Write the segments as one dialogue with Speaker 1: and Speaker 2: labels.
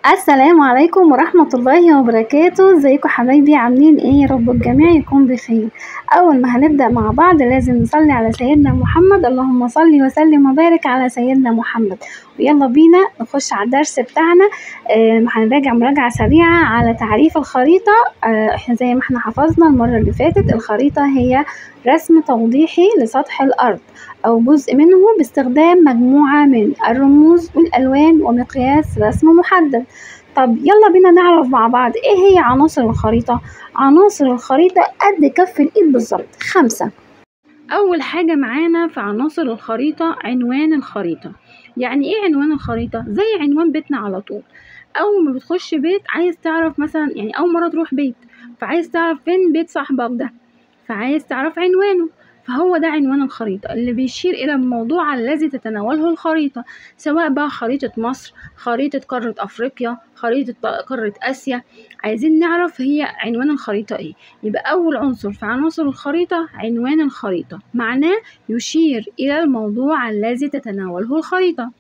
Speaker 1: السلام عليكم ورحمة الله وبركاته. ازيكم حبايبي؟ عاملين ايه؟ يا رب الجميع يكون بخير. اول ما هنبدأ مع بعض لازم نصلي على سيدنا محمد، اللهم صل وسلم وبارك على سيدنا محمد. ويلا بينا نخش على الدرس بتاعنا. هنراجع مراجعة سريعة على تعريف الخريطة. احنا زي ما احنا حفظنا المرة اللي فاتت، الخريطة هي رسم توضيحي لسطح الارض او جزء منه باستخدام مجموعة من الرموز والالوان ومقياس رسم محدد. طب يلا بينا نعرف مع بعض ايه هي عناصر الخريطة. عناصر الخريطة قد كف الايد بالظبط 5. اول حاجة معانا في عناصر الخريطة عنوان الخريطة. يعني ايه عنوان الخريطة؟ زي عنوان بيتنا على طول. اول ما بتخش بيت عايز تعرف مثلا، يعني اول مرة تروح بيت فعايز تعرف فين بيت صاحبك ده، فعايز تعرف عنوانه، فهو ده عنوان الخريطة اللي بيشير إلى الموضوع الذي تتناوله الخريطة، سواء بقى خريطة مصر، خريطة قارة أفريقيا، خريطة قارة آسيا. عايزين نعرف هي عنوان الخريطة إيه. يبقى أول عنصر في عناصر الخريطة عنوان الخريطة، معناه يشير إلى الموضوع الذي تتناوله الخريطة.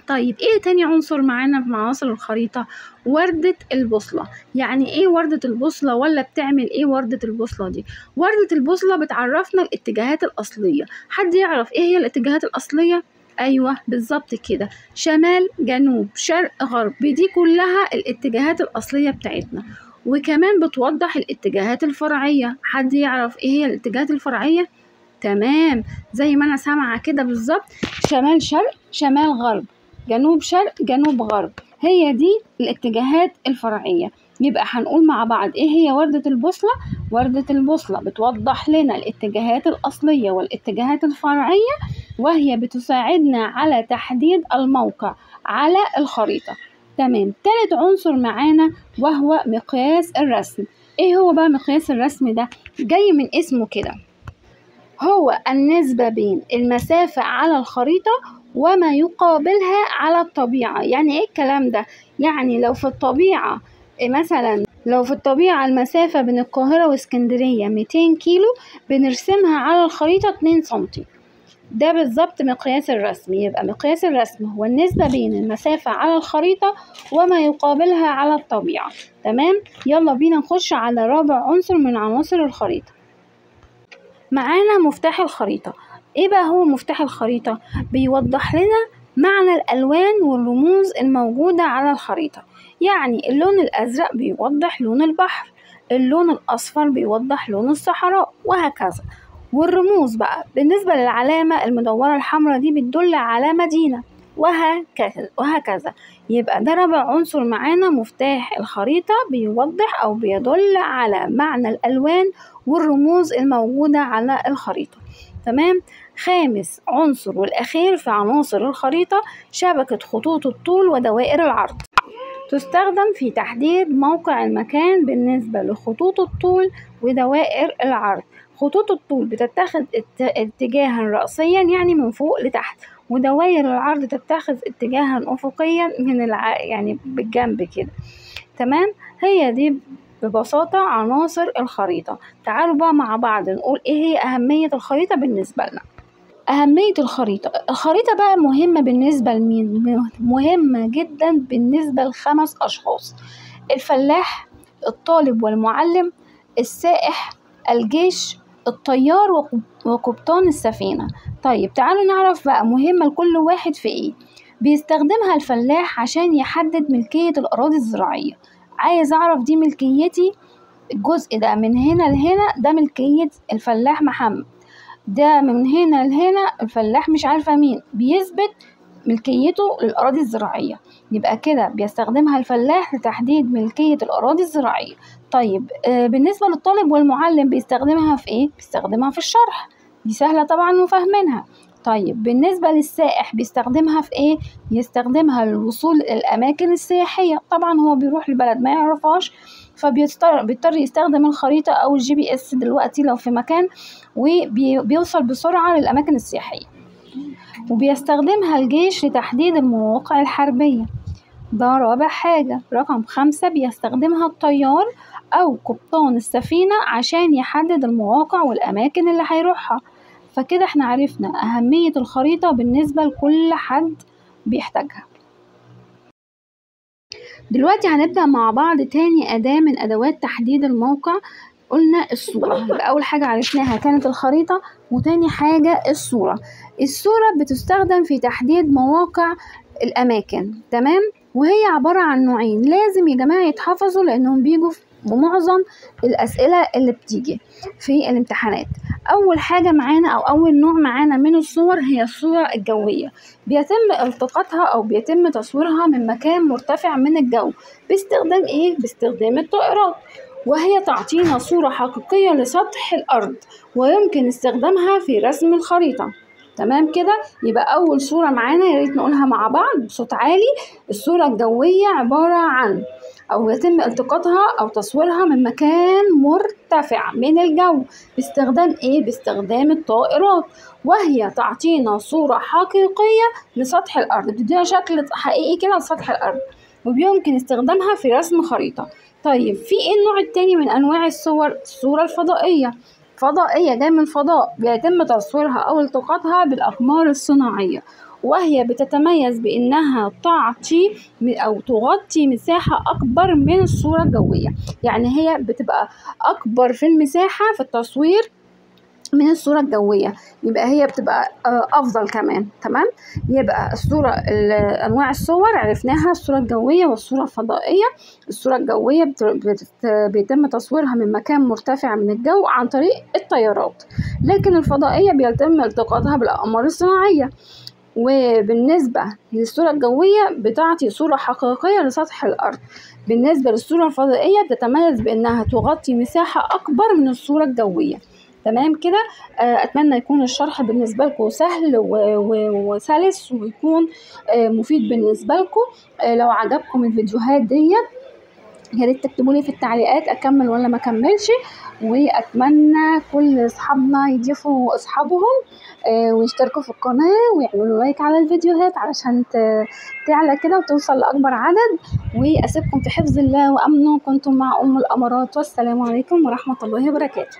Speaker 1: طيب ايه تاني عنصر معانا في عناصر الخريطة؟ وردة البوصلة. يعني ايه وردة البوصلة؟ ولا بتعمل ايه وردة البوصلة دي؟ وردة البوصلة بتعرفنا الاتجاهات الأصلية. حد يعرف ايه هي الاتجاهات الأصلية؟ ايوه بالظبط كده، شمال جنوب شرق غرب، دي كلها الاتجاهات الأصلية بتاعتنا. وكمان بتوضح الاتجاهات الفرعية. حد يعرف ايه هي الاتجاهات الفرعية؟ تمام، زي ما انا سامعة كده بالظبط، شمال شرق شمال غرب، جنوب شرق جنوب غرب، هي دي الاتجاهات الفرعية. يبقى هنقول مع بعض ايه هي وردة البوصلة. وردة البوصلة بتوضح لنا الاتجاهات الأصلية والاتجاهات الفرعية، وهي بتساعدنا على تحديد الموقع على الخريطة. تمام، تالت عنصر معانا وهو مقياس الرسم. ايه هو بقى مقياس الرسم ده؟ جاي من اسمه كده، هو النسبة بين المسافة على الخريطة وما يقابلها على الطبيعة. يعني ايه الكلام ده؟ يعني لو في الطبيعة مثلا، لو في الطبيعة المسافة بين القاهرة واسكندرية 200 كيلو، بنرسمها على الخريطة 2 سنتي. ده بالظبط مقياس الرسم. يبقى مقياس الرسم هو النسبة بين المسافة على الخريطة وما يقابلها على الطبيعة. تمام، يلا بينا نخش على رابع عنصر من عناصر الخريطة. معانا مفتاح الخريطة. ايه بقى هو مفتاح الخريطة؟ بيوضح لنا معنى الألوان والرموز الموجودة على الخريطة. يعني اللون الأزرق بيوضح لون البحر، اللون الأصفر بيوضح لون الصحراء، وهكذا. والرموز بقى بالنسبة للعلامة المدورة الحمراء دي بتدل على مدينة، وهكذا. يبقى ده رابع عنصر معانا، مفتاح الخريطة بيوضح أو بيدل على معنى الألوان والرموز الموجودة على الخريطة. تمام، خامس عنصر والأخير في عناصر الخريطة شبكة خطوط الطول ودوائر العرض. تستخدم في تحديد موقع المكان بالنسبة لخطوط الطول ودوائر العرض. خطوط الطول بتتخذ اتجاها رأسيا يعني من فوق لتحت، ودوائر العرض تتخذ اتجاها أفقيا من يعني بالجنب كده. تمام، هي دي ببساطة عناصر الخريطة. تعالوا بقى مع بعض نقول ايه هي أهمية الخريطة بالنسبة لنا. أهمية الخريطة بقى مهمة بالنسبة لمين؟ مهمة جدا بالنسبة ل5 أشخاص: الفلاح، الطالب والمعلم، السائح، الجيش، الطيار، وقبطان السفينة. طيب تعالوا نعرف بقى مهمة لكل واحد في ايه. بيستخدمها الفلاح عشان يحدد ملكية الأراضي الزراعية. عايز أعرف دي ملكيتي، الجزء ده من هنا لهنا ده ملكية الفلاح محمد، ده من هنا لهنا الفلاح مش عارفة مين، بيثبت ملكيته للأراضي الزراعية. يبقى كده بيستخدمها الفلاح لتحديد ملكية الأراضي الزراعية. طيب بالنسبة للطالب والمعلم بيستخدمها في ايه؟ بيستخدمها في الشرح، دي سهلة طبعا وفاهمينها. طيب بالنسبة للسائح بيستخدمها في ايه؟ يستخدمها للوصول للأماكن السياحية. طبعا هو بيروح لبلد ما يعرفهاش، فبيضطر يستخدم الخريطة أو الGPS دلوقتي لو في مكان، وبيوصل بسرعة للأماكن السياحية. وبيستخدمها الجيش لتحديد المواقع الحربية. ده رابع حاجة. رقم 5 بيستخدمها الطيار أو قبطان السفينة عشان يحدد المواقع والأماكن اللي هيروحها. فكده احنا عرفنا أهمية الخريطة بالنسبة لكل حد بيحتاجها. دلوقتي هنبدأ مع بعض تاني أداة من أدوات تحديد الموقع. قلنا الصورة، يبقى أول حاجة عرفناها كانت الخريطة، وتاني حاجة الصورة. الصورة بتستخدم في تحديد مواقع الأماكن، تمام؟ وهي عبارة عن نوعين لازم يا جماعة يتحفظوا لأنهم بيجوا بمعظم الأسئلة اللي بتيجي في الامتحانات. أول حاجة معانا أو أول نوع معانا من الصور هي الصورة الجوية. بيتم التقاطها أو بيتم تصويرها من مكان مرتفع من الجو باستخدام إيه؟ باستخدام الطائرات، وهي تعطينا صورة حقيقية لسطح الأرض ويمكن استخدامها في رسم الخريطة. تمام كده؟ يبقى أول صورة معانا يا ريت نقولها مع بعض بصوت عالي. الصورة الجوية عبارة عن أو يتم التقاطها أو تصويرها من مكان مرتفع من الجو باستخدام إيه؟ باستخدام الطائرات، وهي تعطينا صورة حقيقية لسطح الأرض، بتدينا شكل حقيقي كده لسطح الأرض وبيمكن استخدامها في رسم خريطة. طيب في إيه النوع التاني من أنواع الصور؟ الصورة الفضائية. فضائية جاية من الفضاء، بيتم تصويرها أو التقاطها بالأقمار الصناعية، وهي بتتميز بأنها تعطي أو تغطي مساحة أكبر من الصورة الجوية، يعني هي بتبقى أكبر في المساحة في التصوير من الصورة الجوية، يبقى هي بتبقى أفضل كمان. تمام؟ يبقى الصورة أنواع الصور عرفناها: الصورة الجوية والصورة الفضائية. الصورة الجوية بيتم تصويرها من مكان مرتفع من الجو عن طريق الطيارات، لكن الفضائية بيتم التقاطها بالأقمار الصناعية. وبالنسبة للصورة الجوية بتعطي صورة حقيقية لسطح الأرض. بالنسبة للصورة الفضائية بتتميز بأنها تغطي مساحة أكبر من الصورة الجوية. تمام كده؟ أتمنى يكون الشرح بالنسبة لكم سهل وسلس ويكون مفيد بالنسبة لكم. لو عجبكم الفيديوهات ديت يا ريت تكتبوا لي في التعليقات أكمل ولا ما أكملش، وأتمنى كل أصحابنا يضيفوا أصحابهم ويشتركوا في القناة ويعملوا لايك على الفيديوهات علشان تعلى كده وتوصل لأكبر عدد. وأسيبكم في حفظ الله وأمنه. كنتم مع أم الأمارات، والسلام عليكم ورحمة الله وبركاته.